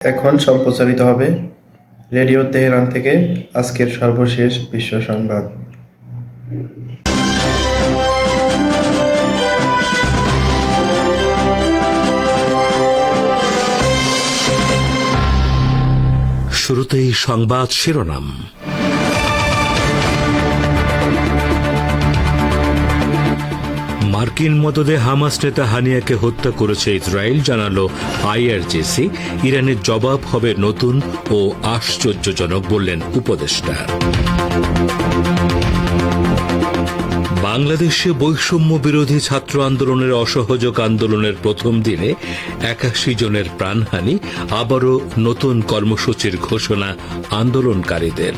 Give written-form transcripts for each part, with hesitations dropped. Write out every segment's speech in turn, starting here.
এখন সম্প্রচারিত হবে রেডিও তেহরান থেকে আজকের সর্বশেষ বিশ্ব সংবাদ। শুরুতেই সংবাদ শিরোনাম। মার্কিন মদদে হামাস নেতা হানিয়াকে হত্যা করেছে ইসরায়েল, জানালো আইআরজিসি। ইরানের জবাব হবে নতুন ও আশ্চর্যজনক, বললেন উপদেষ্টা। বাংলাদেশে বৈষম্য বিরোধী ছাত্র আন্দোলনের অসহযোগ আন্দোলনের প্রথম দিনে ৮১ জনের প্রাণহানি, আবারও নতুন কর্মসূচির ঘোষণা আন্দোলনকারীদের।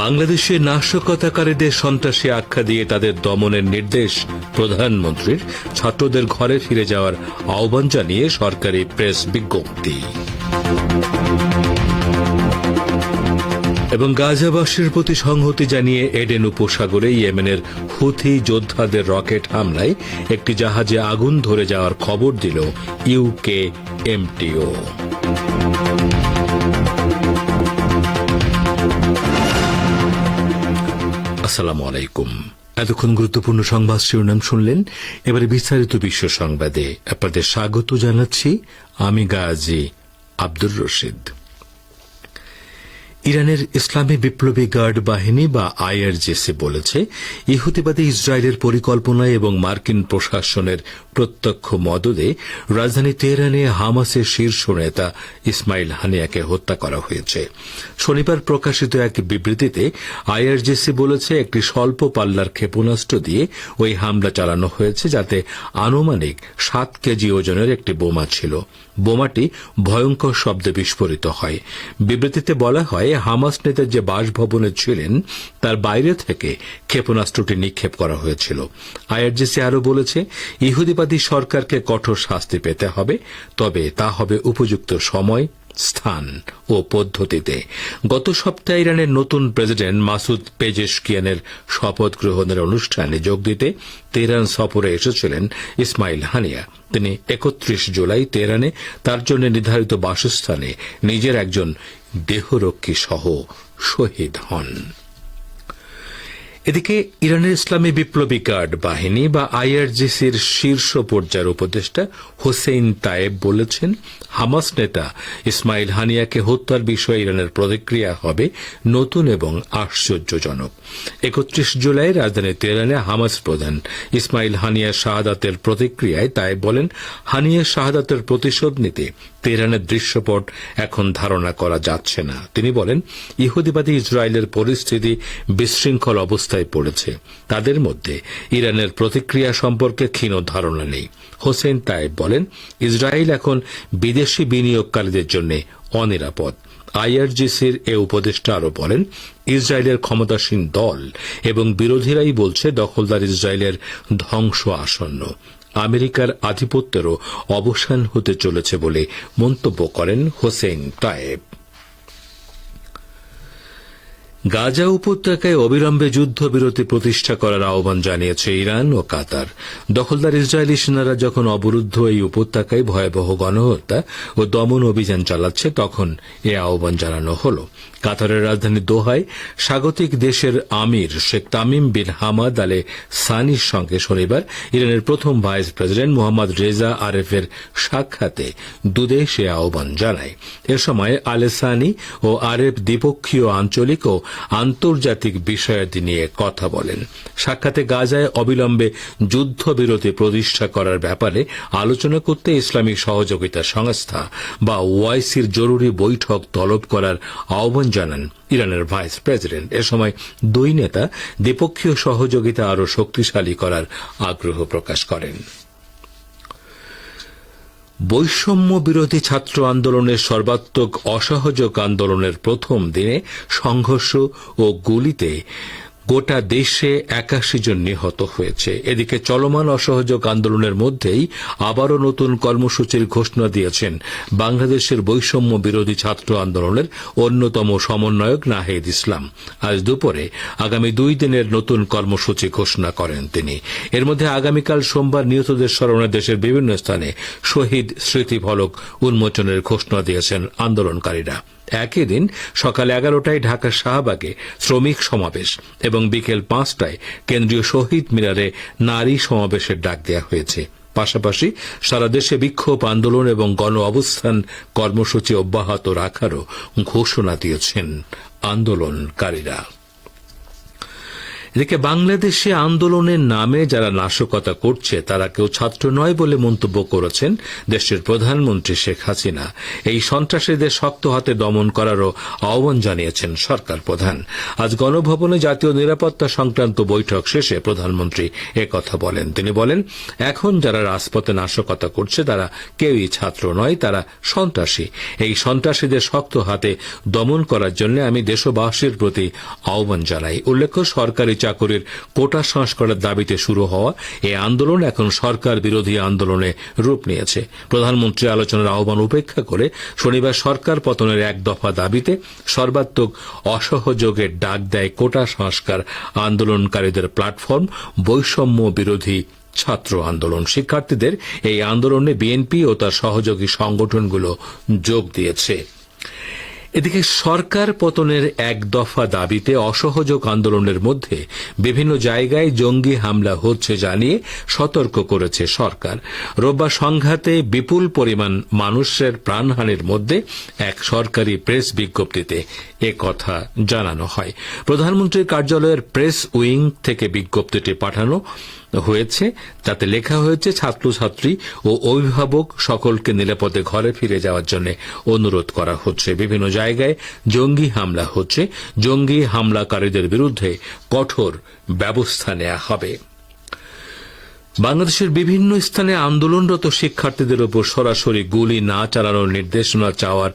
বাংলাদেশে নাশকতাকারীদের সন্ত্রাসী আখ্যা দিয়ে তাদের দমনের নির্দেশ প্রধানমন্ত্রীর, ছাত্রদের ঘরে ফিরে যাওয়ার আহ্বান জানিয়ে সরকারি প্রেস বিজ্ঞপ্তি। এবং গাজাবাসীর প্রতি সংহতি জানিয়ে এডেন উপসাগরে ইয়েমেনের হুথি যোদ্ধাদের রকেট হামলায় একটি জাহাজে আগুন ধরে যাওয়ার খবর দিল ইউকেএমটিও। আসসালামু আলাইকুম। এতক্ষণ গুরুত্বপূর্ণ সংবাদ শিরোনাম শুনলেন। এবারে বিস্তারিত বিশ্ব সংবাদে আপনাদের স্বাগত জানাচ্ছি। আমি গাজী আব্দুর রশিদ। ইরানের ইসলামী বিপ্লবী গার্ড বাহিনী বা আইআরজিসি বলেছে, ইহুদিবাদী ইসরায়েলের পরিকল্পনায় এবং মার্কিন প্রশাসনের প্রত্যক্ষ মদদে রাজধানী তেহরানে হামাসের শীর্ষ নেতা ইসমাইল হানিয়াকে হত্যা করা হয়েছে। শনিবার প্রকাশিত এক বিবৃতিতে আইআরজিসি বলেছে, একটি স্বল্প পাল্লার ক্ষেপণাস্ত্র দিয়ে ওই হামলা চালানো হয়েছে, যাতে আনুমানিক 7 কেজি ওজনের একটি বোমা ছিল। বোমাটি ভয়ঙ্কর শব্দে বিস্ফোরিত হয়। বিবৃতিতে বলা হয়, হামাস নেতা যে বাসভবনে ছিলেন তার বাইরে থেকে ক্ষেপণাস্ত্রটি নিক্ষেপ করা হয়েছিল। আইআরজিসি আরও বলেছে, ইহুদিবাদী সরকারকে কঠোর শাস্তি পেতে হবে, তবে তা হবে উপযুক্ত সময়, স্থান ও পদ্ধতিতে। গত সপ্তাহে ইরানের নতুন প্রেসিডেন্ট মাসুদ পেজেশকিয়ানের শপথ গ্রহণের অনুষ্ঠানে যোগ দিতে তেহরান সফরে এসেছিলেন ইসমাইল হানিয়া। তিনি ৩১ জুলাই তেহরানে তার জন্য নির্ধারিত বাসস্থানে নিজের একজন দেহরক্ষী সহ শহীদ হন। এদিকে ইরানের ইসলামী বিপ্লবী গার্ড বাহিনী বা আইআরজিসির শীর্ষ পর্যায়ের উপদেষ্টা হোসেইন তায়েব বলেছেন, হামাস নেতা ইসমাইল হানিয়াকে হত্যার বিষয়ে ইরানের প্রতিক্রিয়া হবে নতুন এবং আশ্চর্যজনক। ৩১ জুলাই রাজধানী তেহরানে হামাস প্রধান ইসমাইল হানিয়ার শাহাদাতের প্রতিক্রিয়ায় তায়েব বলেন, হানিয়ার শাহাদাতের প্রতিশোধ নিতে তেহরানের দৃশ্যপট এখন ধারণা করা যাচ্ছে না। তিনি বলেন, ইহুদিবাদী ইসরায়েলের পরিস্থিতি বিশৃঙ্খল অবস্থায় পড়েছে। তাদের মধ্যে ইরানের প্রতিক্রিয়া সম্পর্কে ক্ষীণ ধারণা নেই। হোসেন তায়েব বলেন, ইসরায়েল এখন বিদেশি বিনিয়োগকারীদের জন্য অনিরাপদ। আইআরজিসির এ উপদেষ্টা আরও বলেন, ইসরায়েলের ক্ষমতাসীন দল এবং বিরোধীরাই বলছে দখলদার ইসরায়েলের ধ্বংস আসন্ন। আমেরিকার আধিপত্যেরও অবসান হতে চলেছে বলে মন্তব্য করেন হোসেন তায়েব। গাজা উপত্যকায় অবিলম্বে যুদ্ধবিরতি প্রতিষ্ঠা করার আহ্বান জানিয়েছে ইরান ও কাতার। দখলদার ইসরায়েলি সেনারা যখন অবরুদ্ধ এই উপত্যকায় ভয়াবহ গণহত্যা ও দমন অভিযান চালাচ্ছে, তখন এ আহ্বান জানানো হল। কাতারের রাজধানী দোহায় স্বাগতিক দেশের আমির শেখ তামিম বিন হামাদ আলে সানির সঙ্গে শনিবার ইরানের প্রথম ভাইস প্রেসিডেন্ট মোহাম্মদ রেজা আরেফের সাক্ষাতে দুদেশ এ আহ্বান জানায়। এ সময় আলে সানি ও আরেফ দ্বিপক্ষীয়, আঞ্চলিক ও আন্তর্জাতিক বিষয়াদি নিয়ে কথা বলেন। সাক্ষাতে গাজায় অবিলম্বে যুদ্ধবিরতি প্রতিষ্ঠা করার ব্যাপারে আলোচনা করতে ইসলামী সহযোগিতা সংস্থা বা ওআইসির জরুরি বৈঠক তলব করার আহ্বান জানান ইরানের ভাইস প্রেসিডেন্ট। এ সময় দুই নেতা দ্বিপক্ষীয় সহযোগিতা আরও শক্তিশালী করার আগ্রহ প্রকাশ করেন। বৈষম্য বিরোধী ছাত্র আন্দোলনের সর্বাত্মক অসহযোগ আন্দোলনের প্রথম দিনে সংঘর্ষ ও গুলিতে গোটা দেশে 81 জন নিহত হয়েছে। এদিকে চলমান অসহযোগ আন্দোলনের মধ্যেই আবারও নতুন কর্মসূচির ঘোষণা দিয়েছেন বাংলাদেশের বৈষম্য বিরোধী ছাত্র আন্দোলনের অন্যতম সমন্বয়ক নাহিদ ইসলাম। আজ দুপুরে আগামী 2 দিনের নতুন কর্মসূচি ঘোষণা করেন তিনি। এর মধ্যে আগামীকাল সোমবার নিহতদের স্মরণে দেশের বিভিন্ন স্থানে শহীদ স্মৃতিফলক উন্মোচনের ঘোষণা দিয়েছেন আন্দোলনকারীরা। একই দিন সকাল 11টায় ঢাকার শাহবাগে শ্রমিক সমাবেশ এবং বিকেল 5টায় কেন্দ্রীয় শহীদ মিনারে নারী সমাবেশের ডাক দেওয়া হয়েছে। পাশাপাশি সারা দেশে বিক্ষোভ আন্দোলন এবং গণ অবস্থান কর্মসূচি অব্যাহত রাখারও ঘোষণা দিয়েছেন আন্দোলনকারীরা। এদিকে বাংলাদেশে আন্দোলনের নামে যারা নাশকতা করছে তারা কেউ ছাত্র নয় বলে মন্তব্য করেছেন দেশের প্রধানমন্ত্রী শেখ হাসিনা। এই সন্ত্রাসীদের শক্ত হাতে দমন করারও আহ্বান জানিয়েছেন সরকার প্রধান। আজ গণভবনে জাতীয় নিরাপত্তা সংক্রান্ত বৈঠক শেষে প্রধানমন্ত্রী একথা বলেন। তিনি বলেন, এখন যারা রাজপথে নাশকতা করছে তারা কেউই ছাত্র নয়, তারা সন্ত্রাসী। এই সন্ত্রাসীদের শক্ত হাতে দমন করার জন্য আমি দেশবাসীর প্রতি আহ্বান জানাই। উল্লেখ্য, সরকারি চাকরির কোটা সংস্কারের দাবিতে শুরু হওয়া এই আন্দোলন এখন সরকার বিরোধী আন্দোলনে রূপ নিয়েছে। প্রধানমন্ত্রী আলোচনার আহ্বান উপেক্ষা করে শনিবার সরকার পতনের এক দফা দাবিতে সর্বাত্মক অসহযোগের ডাক দেয় কোটা সংস্কার আন্দোলনকারীদের প্ল্যাটফর্ম বৈষম্য বিরোধী ছাত্র আন্দোলন। শিক্ষার্থীদের এই আন্দোলনে বিএনপি ও তার সহযোগী সংগঠনগুলো যোগ দিয়েছে। এদিকে সরকার পতনের এক দফা দাবিতে অসহযোগ আন্দোলনের মধ্যে বিভিন্ন জায়গায় জঙ্গি হামলা হচ্ছে জানিয়ে সতর্ক করেছে সরকার। রোববার সংঘাতে বিপুল পরিমাণ মানুষের প্রাণহানির মধ্যে এক সরকারি প্রেস বিজ্ঞপ্তিতে একথা জানানো হয়। প্রধানমন্ত্রীর কার্যালয়ের প্রেস উইং থেকে বিজ্ঞপ্তিটি পাঠানো হয়েছে। তাতে লেখা হয়েছে, ছাত্রছাত্রী ও অভিভাবক সকলকে নিরাপদে ঘরে ফিরে যাওয়ার জন্য অনুরোধ করা হচ্ছে। বিভিন্ন জায়গায় জঙ্গি হামলা হচ্ছে। জঙ্গি হামলাকারীদের বিরুদ্ধে কঠোর ব্যবস্থা নেওয়া হবে। বাংলাদেশের বিভিন্ন স্থানে আন্দোলনরত শিক্ষার্থীদের উপর সরাসরি গুলি না চালানোর নির্দেশনা চাওয়ার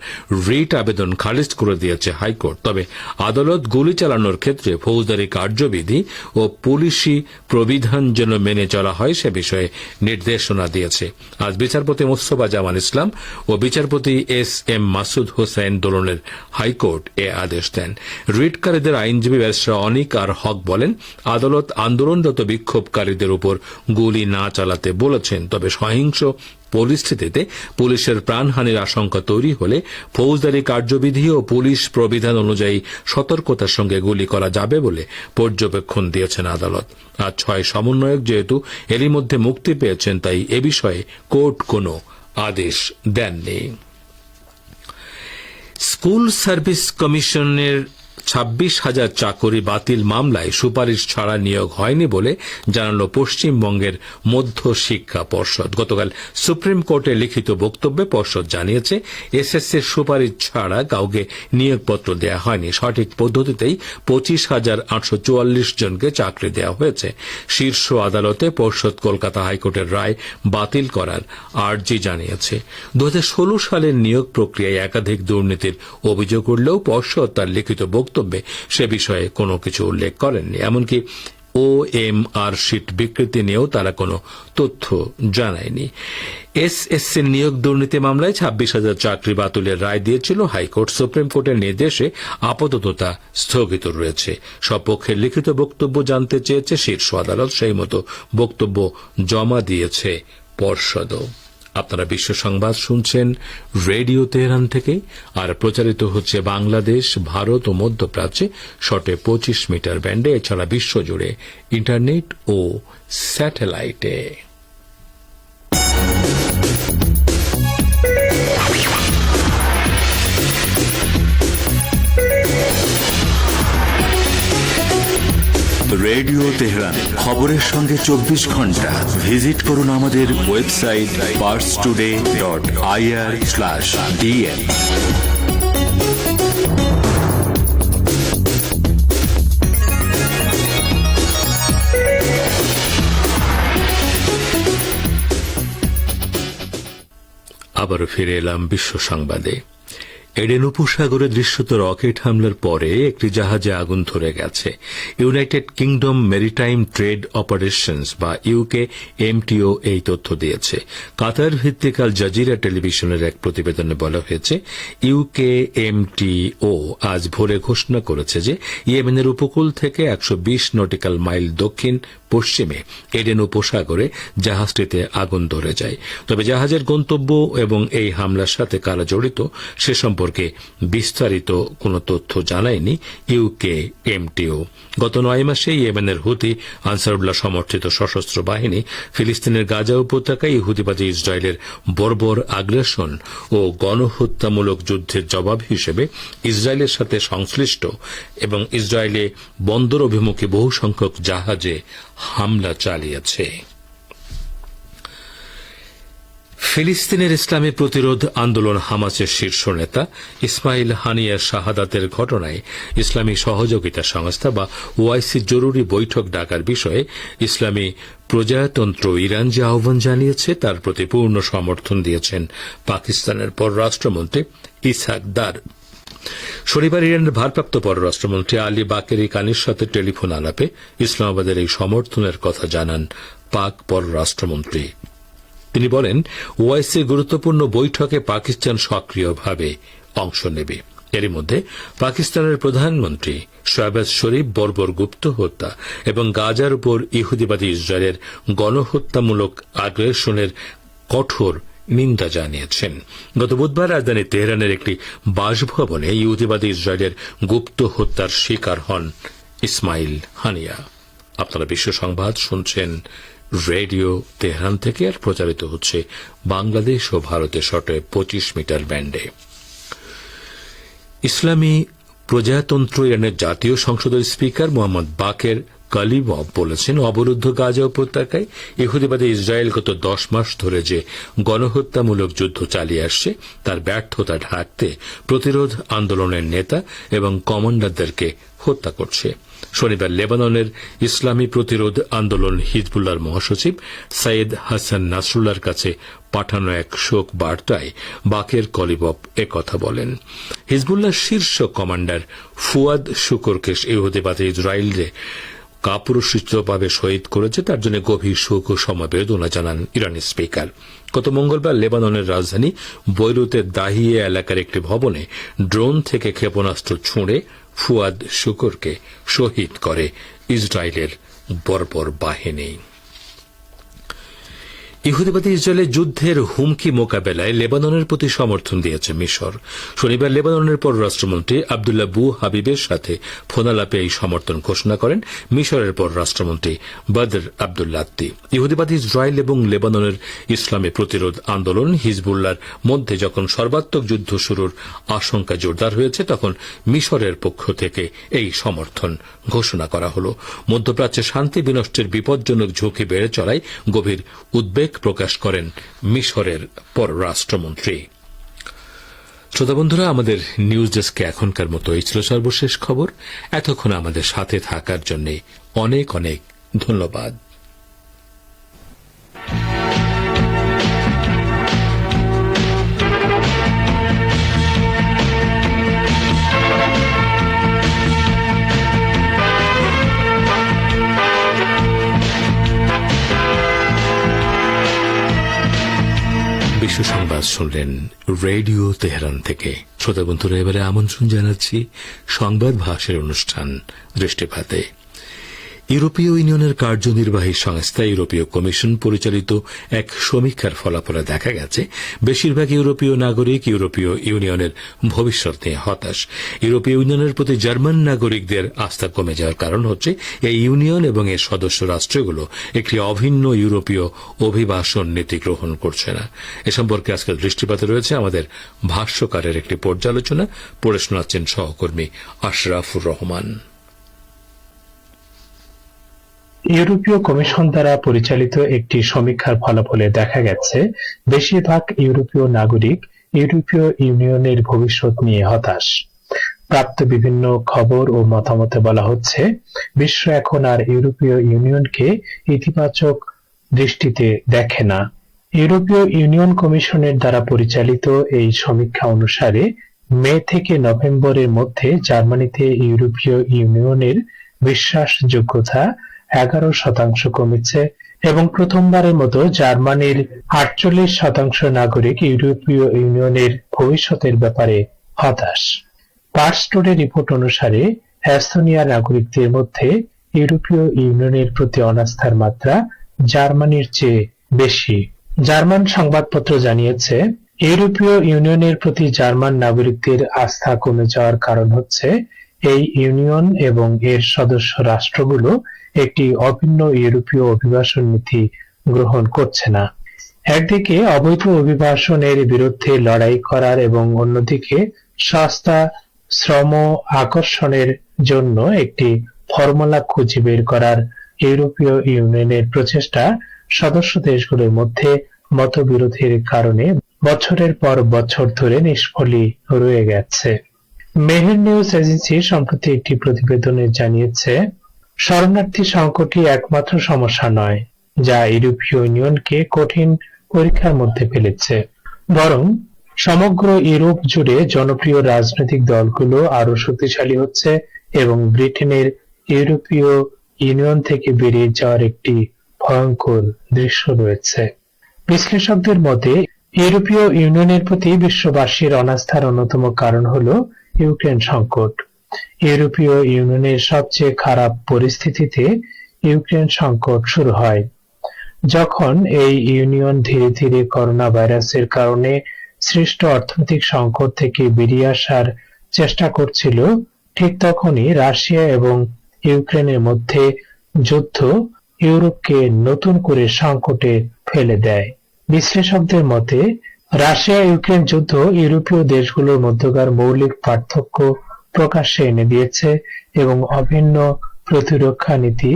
রিট আবেদন খারিজ করে দিয়েছে হাইকোর্ট। তবে আদালত গুলি চালানোর ক্ষেত্রে ফৌজদারি কার্যবিধি ও পুলিশি প্রবিধান যেন মেনে চলা হয় সে বিষয়ে নির্দেশনা দিয়েছে। আজ বিচারপতি মোস্তফা জামান ইসলাম ও বিচারপতি এস.এম. মাসুদ হোসেন দোলনের হাইকোর্ট এ আদেশ দেন। রিটকারীদের আইনজীবী ব্যারিস্টার অনিক আর হক বলেন, আদালত আন্দোলনরত বিক্ষোভকারীদের উপর গুলি না চালাতে বলেছেন। তবে সহিংস পরিস্থিতিতে পুলিশের প্রাণহানির আশঙ্কা তৈরি হলে ফৌজদারি কার্যবিধি ও পুলিশ প্রবিধান অনুযায়ী সতর্কতার সঙ্গে গুলি করা যাবে বলে পর্যবেক্ষণ দিয়েছেন আদালত। আজ 6 সমন্বয়ক যেহেতু এরই মধ্যে মুক্তি পেয়েছেন, তাই এ বিষয়ে কোর্ট কোনো আদেশ দেননি। স্কুল সার্ভিস কমিশনের 26,000 চাকরি বাতিল মামলায় সুপারিশ ছাড়া নিয়োগ হয়নি বলে জানালো পশ্চিমবঙ্গের মধ্য শিক্ষা পর্ষদ। গতকাল সুপ্রিম কোর্টে লিখিত বক্তব্যে পর্ষদ জানিয়েছে, এসএসসির সুপারিশ ছাড়া কাউকে নিয়োগপত্র দেওয়া হয়নি। সঠিক পদ্ধতিতেই 25,844 জনকে চাকরি দেওয়া হয়েছে। শীর্ষ আদালতে পর্ষদ কলকাতা হাইকোর্টের রায় বাতিল করার আর্জি জানিয়েছে। 2016 সালের নিয়োগ প্রক্রিয়ায় একাধিক দুর্নীতির অভিযোগ উঠলেও পর্ষদ তার লিখিত বক্তব্যে সে বিষয়ে কোনো কিছু উল্লেখ করেননি। এমনকি ওএমআর শিট বিকৃতি নিয়েও তারা কোনো তথ্য জানায়নি। এসএসসির নিয়োগ দুর্নীতি মামলায় 26,000 চাকরি বাতিলের রায় দিয়েছিল হাইকোর্ট। সুপ্রিম কোর্টের নির্দেশে আপাতত তা স্থগিত রয়েছে। সব পক্ষের লিখিত বক্তব্য জানতে চেয়েছে শীর্ষ আদালত, সেই মতো বক্তব্য জমা দিয়েছে পর্ষদও। আপনারা বিশ্ব সংবাদ শুনছেন রেডিও তেহরান থেকে, আর প্রচারিত হচ্ছে বাংলাদেশ, ভারত ও মধ্যপ্রাচ্যে শর্টে 25 মিটার ব্যান্ডে, এছাড়া বিশ্বজুড়ে ইন্টারনেট ও স্যাটেলাইটে। রেডিও তেহরান, খবরের সঙ্গে 24 ঘন্টা। ভিজিট করুন আমাদের ওয়েবসাইট parstoday.ir/dn। আবারও ফিরে এলাম বিশ্ব সংবাদে। এডেন উপসাগরে দৃশ্যত রকেট হামলার পরে একটি জাহাজে আগুন ধরে গেছে। United kingdom maritime trade operations বা ইউকে এমটিও এই তথ্য দিয়েছে। কাতার ভিত্তিক আল জাজিরা টেলিভিশনের এক প্রতিবেদনে বলা হয়েছে, ইউকে এমটিও আজ ভোরে ঘোষণা করেছে যে ইয়েমেনের উপকূল থেকে 120 নটিক্যাল মাইল দক্ষিণ পশ্চিমে এডেন উপসাগরে জাহাজটিতে আগুন ধরে যায়। তবে জাহাজের গন্তব্য এবং এই হামলার সাথে কারা জড়িত সে সম্পর্কে বিস্তারিত কোনো তথ্য জানায়নি ইউকে এমটিও। গত 9 মাসে ইয়েমেনের হুতি আনসারুল্লাহ সমর্থিত সশস্ত্র বাহিনী ফিলিস্তিনের গাজা উপত্যকায় ইহুদিবাদী ইসরায়েলের বর্বর আগ্রাসন ও গণহত্যামূলক যুদ্ধের জবাব হিসেবে ইসরায়েলের সাথে সংশ্লিষ্ট এবং ইসরায়েলে বন্দর অভিমুখী বহু সংখ্যক জাহাজে হামলা চালিয়েছে। ফিলিস্তিনের ইসলামী প্রতিরোধ আন্দোলন হামাসের শীর্ষ নেতা ইসমাইল হানিয়ার শাহাদাতের ঘটনায় ইসলামী সহযোগিতা সংস্থা বা ওআইসি জরুরি বৈঠক ডাকার বিষয়ে ইসলামী প্রজাতন্ত্র ইরান যে আহ্বান জানিয়েছে তার প্রতি পূর্ণ সমর্থন দিয়েছেন পাকিস্তানের পররাষ্ট্রমন্ত্রী ইসহাক দার। শনিবার ইরানের ভারপ্রাপ্ত পররাষ্ট্রমন্ত্রী আলী বাকেরি কানির সাথে টেলিফোন আলাপে ইসলামাবাদের এই সমর্থনের কথা জানান পাক পররাষ্ট্রমন্ত্রী। তিনি বলেন, ওআইসির গুরুত্বপূর্ণ বৈঠকে পাকিস্তান সক্রিয়ভাবে অংশ নেবে। এরই মধ্যে পাকিস্তানের প্রধানমন্ত্রী শাহবাজ শরীফ বর্বর গুপ্ত হত্যা এবং গাজার উপর ইহুদিবাদী ইসরায়েলের গণহত্যামূলক আগ্রাসনের কঠোর নিন্দা জানিয়েছেন। গত বুধবার রাজধানী তেহরানের একটি বাসভবনে ইহুদিবাদী ইসরায়েলের গুপ্ত হত্যার শিকার হন ইসমাইল হানিয়া। আপনারা বিশ্ব সংবাদ শুনছেন রেডিও তেহরান থেকে, আর প্রচারিত হচ্ছে বাংলাদেশ ও ভারতের শর্টে 25 মিটার ব্যান্ডে। ইসলামী প্রজাতন্ত্র ইরানের জাতীয় সংসদের স্পিকার মোহাম্মদ বাকের কালিমভ বলেছেন, অবরুদ্ধ গাজা উপত্যকায় ইহুদিবাদী ইসরায়েল গত 10 মাস ধরে যে গণহত্যামূলক যুদ্ধ চালিয়ে আসছে তার ব্যর্থতা ঢাকতে প্রতিরোধ আন্দোলনের নেতা এবং কমান্ডারদেরকে হত্যা করছে। শনিবার লেবাননের ইসলামী প্রতিরোধ আন্দোলন হিজবুল্লাহর মহাসচিব সৈয়দ হাসান নাসরুল্লাহর কাছে পাঠানো এক শোক বার্তায় বাকের কলিবভ একথা বলেন। হিজবুল্লাহর শীর্ষ কমান্ডার ফুয়াদ শুকুরকে ইহুদিবাদী ইসরায়েলে কাপুরুষোচিতভাবে শহীদ করেছে, তার জন্য গভীর শোক ও সমবেদনা জানান ইরানি স্পিকার। গত মঙ্গলবার লেবাননের রাজধানী বৈরুতের দাহিয়ে এলাকার একটি ভবনে ড্রোন থেকে ক্ষেপণাস্ত্র ছুঁড়ে ফুয়াদ শুকুরকে শহীদ করে ইসরায়েলের বর্বর বাহিনী। ইহুদিবাদী ইসরায়েলের যুদ্ধের হুমকি মোকাবেলায় লেবাননের প্রতি সমর্থন দিয়েছে মিশর। শনিবার লেবাননের পররাষ্ট্রমন্ত্রী আবদুল্লাহ বু হাবিবের সাথে ফোনালাপে এই সমর্থন ঘোষণা করেন মিশরের পররাষ্ট্রমন্ত্রী বদর আবদুল্লাত্তি। ইহুদিবাদী ইসরায়েল এবং লেবাননের ইসলামী প্রতিরোধ আন্দোলন হিজবুল্লাহর মধ্যে যখন সর্বাত্মক যুদ্ধ শুরুর আশঙ্কা জোরদার হয়েছে তখন মিশরের পক্ষ থেকে এই সমর্থন ঘোষণা করা হল। মধ্যপ্রাচ্যে শান্তি বিনষ্টের বিপজ্জনক ঝুঁকি বেড়ে চলায় গভীর উদ্বেগ প্রকাশ করেন মিশরের পররাষ্ট্রমন্ত্রী। শ্রোতা বন্ধুরা, আমাদের নিউজ ডেস্কে এখনকার মতো এই ছিল সর্বশেষ খবর। এতক্ষণ আমাদের সাথে থাকার জন্য অনেক অনেক ধন্যবাদ। বিশ্ব সংবাদ শুনলেন রেডিও তেহরান থেকে। শ্রোতা বন্ধুরা, এবারে আমন্ত্রণ জানাচ্ছি সংবাদ ভাষের অনুষ্ঠান দৃষ্টিপাতে। ইউরোপীয় ইউনিয়নের কার্যনির্বাহী সংস্থা ইউরোপীয় কমিশন পরিচালিত এক সমীক্ষার ফলাফলে দেখা গেছে বেশিরভাগ ইউরোপীয় নাগরিক ইউরোপীয় ইউনিয়নের ভবিষ্যৎ নিয়ে হতাশ। ইউরোপীয় ইউনিয়নের প্রতি জার্মান নাগরিকদের আস্থা কমে যাওয়ার কারণ হচ্ছে এই ইউনিয়ন এবং এর সদস্য রাষ্ট্রগুলো একটি অভিন্ন ইউরোপীয় অভিবাসন নীতি গ্রহণ করছে না। এ সম্পর্কে আজকের দৃষ্টিপাতে রয়েছে আমাদের ভাষ্যকারের একটি পর্যালোচনা। পড়ে শোনাচ্ছেন সহকর্মী আশরাফুর রহমান। ইউরোপীয় কমিশন দ্বারা পরিচালিত একটি সমীক্ষার ফলাফলে দেখা গেছে বেশিরভাগ ইউরোপীয় নাগরিক ইউরোপীয় ইউনিয়নের ভবিষ্যৎ নিয়ে হতাশ। প্রাপ্ত বিভিন্ন খবর ও মতামতে বলা হচ্ছে বিশ্ব এখন আর ইউরোপীয় ইউনিয়নকে ইতিবাচক দৃষ্টিতে দেখে না। ইউরোপীয় ইউনিয়ন কমিশনের দ্বারা পরিচালিত এই সমীক্ষা অনুসারে মে থেকে নভেম্বরের মধ্যে জার্মানিতে ইউরোপীয় ইউনিয়নের বিশ্বাসযোগ্যতা 11% কমেছে এবং প্রথমবারের মতো জার্মানির 48% নাগরিক ইউরোপীয় ইউনিয়নের ভবিষ্যতের ব্যাপারে হতাশ। পার্সটোডের রিপোর্ট অনুসারে এস্তোনিয়ার নাগরিকদের মধ্যে ইউরোপীয় ইউনিয়নের প্রতি অনাস্থার মাত্রা জার্মানির চেয়ে বেশি। জার্মান সংবাদপত্র জানিয়েছে, ইউরোপীয় ইউনিয়নের প্রতি জার্মান নাগরিকদের আস্থা কমে যাওয়ার কারণ হচ্ছে এই ইউনিয়ন এবং এর সদস্য রাষ্ট্রগুলো একটি অভিন্ন ইউরোপীয় অভিবাসন নীতি গ্রহণ করছে না। একদিকে অবৈধ অভিবাসনের বিরুদ্ধে লড়াই করার এবং অন্যদিকে সস্তা শ্রম আকর্ষণের জন্য একটি ফর্মুলা খুঁজে বের করার ইউরোপীয় ইউনিয়নের প্রচেষ্টা সদস্য দেশগুলোর মধ্যে মতবিরোধের কারণে বছরের পর বছর ধরে নিষ্ফলই রয়ে গেছে। মেহের নিউজ এজেন্সি সম্প্রতি একটি প্রতিবেদনে জানিয়েছে, শরণার্থী সংকটই একমাত্র সমস্যা নয় যা ইউরোপীয় ইউনিয়নকে কঠিন পরীক্ষার মধ্যে ফেলেছে, বরং সমগ্র ইউরোপ জুড়ে জনপ্রিয় রাজনৈতিক দলগুলো আরো শক্তিশালী হচ্ছে এবং ব্রিটেনের ইউরোপীয় ইউনিয়ন থেকে বেরিয়ে যাওয়ার একটি ভয়ঙ্কর দৃশ্য রয়েছে। বিশ্লেষকদের মতে ইউরোপীয় ইউনিয়নের প্রতি বিশ্ববাসীর অনাস্থার অন্যতম কারণ হলো ইউক্রেন সংকট। ইউরোপীয় ইউনিয়নের সবচেয়ে খারাপ পরিস্থিতিতে ইউক্রেন সংকট শুরু হয়। যখন এই ইউনিয়ন ধীরে ধীরে করোনা ভাইরাসের কারণে সৃষ্ট অর্থনৈতিক সংকট থেকে বেরিয়ে আসার চেষ্টা করছিল, ঠিক তখনই রাশিয়া এবং ইউক্রেনের মধ্যে যুদ্ধ ইউরোপকে নতুন করে সংকটে ফেলে দেয়। বিশ্লেষকদের মতে রাশিয়া ইউক্রেন যুদ্ধ ইউরোপীয় দেশগুলোর মধ্যকার মৌলিক পার্থক্য প্রকাশ্যে এনে দিয়েছে এবং অভিন্ন প্রতিরক্ষা নীতি,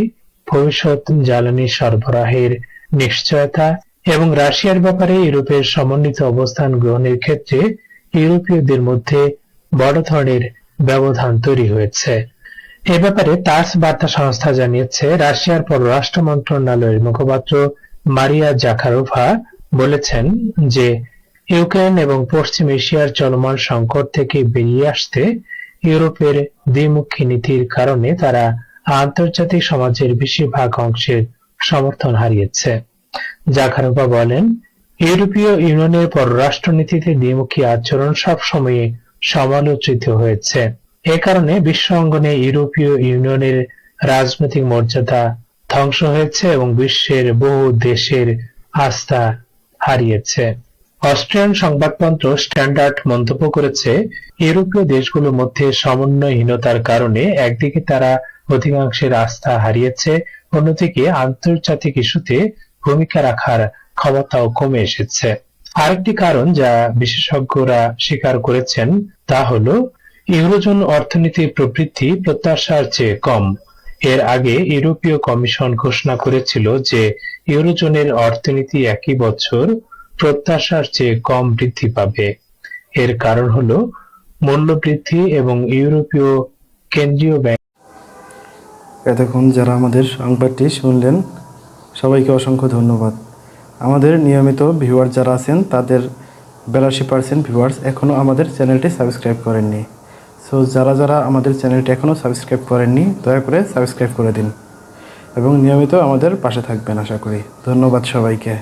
ভবিষ্যৎ জ্বালানি সরবরাহের নিশ্চয়তা এবং রাশিয়ার ব্যাপারে ইউরোপের সমন্বিত অবস্থান গ্রহণের ক্ষেত্রে ইউরোপীয়দের মধ্যে বড় ধরনের ব্যবধান তৈরি হয়েছে। এ ব্যাপারে তাস বার্তা সংস্থা জানিয়েছে, রাশিয়ার পররাষ্ট্র মন্ত্রণালয়ের মুখপাত্র মারিয়া জাখারোভা বলেছেন যে ইউক্রেন এবং পশ্চিম এশিয়ার চলমান সংকট থেকে বেরিয়ে আসতে ইউরোপের দ্বিমুখী নীতির কারণে তারা আন্তর্জাতিক সমাজের বেশিরভাগ অংশের সমর্থন হারিয়েছে। জাখারোভা বলেন, ইউরোপীয় ইউনিয়নের পররাষ্ট্রনীতিতে দ্বিমুখী আচরণ সবসময় সমালোচিত হয়েছে। এ কারণে বিশ্ব অঙ্গনে ইউরোপীয় ইউনিয়নের রাজনৈতিক মর্যাদা ধ্বংস হয়েছে এবং বিশ্বের বহু দেশের আস্থা হারিয়েছে। অস্ট্রিয়ান সংবাদপত্র স্ট্যান্ডার্ড মন্তব্য করেছে, ইউরোপীয় দেশগুলোর মধ্যে সমন্বয়হীনতার কারণে একদিকে তারা অধিকাংশের আস্থা হারিয়েছে, অন্যদিকে আন্তর্জাতিক ইস্যুতে ভূমিকা রাখার ক্ষমতাও কমে এসেছে। আরেকটি কারণ যা বিশেষজ্ঞরা স্বীকার করেছেন তা হলো ইউরোজোন অর্থনীতির প্রবৃদ্ধি প্রত্যাশার চেয়ে কম। এর আগে ইউরোপীয় কমিশন ঘোষণা করেছিল যে ইউরোজোনের অর্থনীতি একই বছর প্রত্যাশার চেয়ে কম বৃদ্ধি পাবে। এর কারণ হলো মূল্যবৃদ্ধি এবং ইউরোপীয় কেন্দ্রীয় ব্যাংক। এতক্ষণ যারা আমাদের সংবাদটি শুনলেন সবাইকে অসংখ্য ধন্যবাদ। আমাদের নিয়মিত ভিউয়ার যারা আছেন তাদের 82% ভিউয়ার্স এখনও আমাদের চ্যানেলটি সাবস্ক্রাইব করেননি। সো যারা আমাদের চ্যানেলটি এখনও সাবস্ক্রাইব করেননি দয়া করে সাবস্ক্রাইব করে দিন এবং নিয়মিত আমাদের পাশে থাকবেন আশা করি। ধন্যবাদ সবাইকে।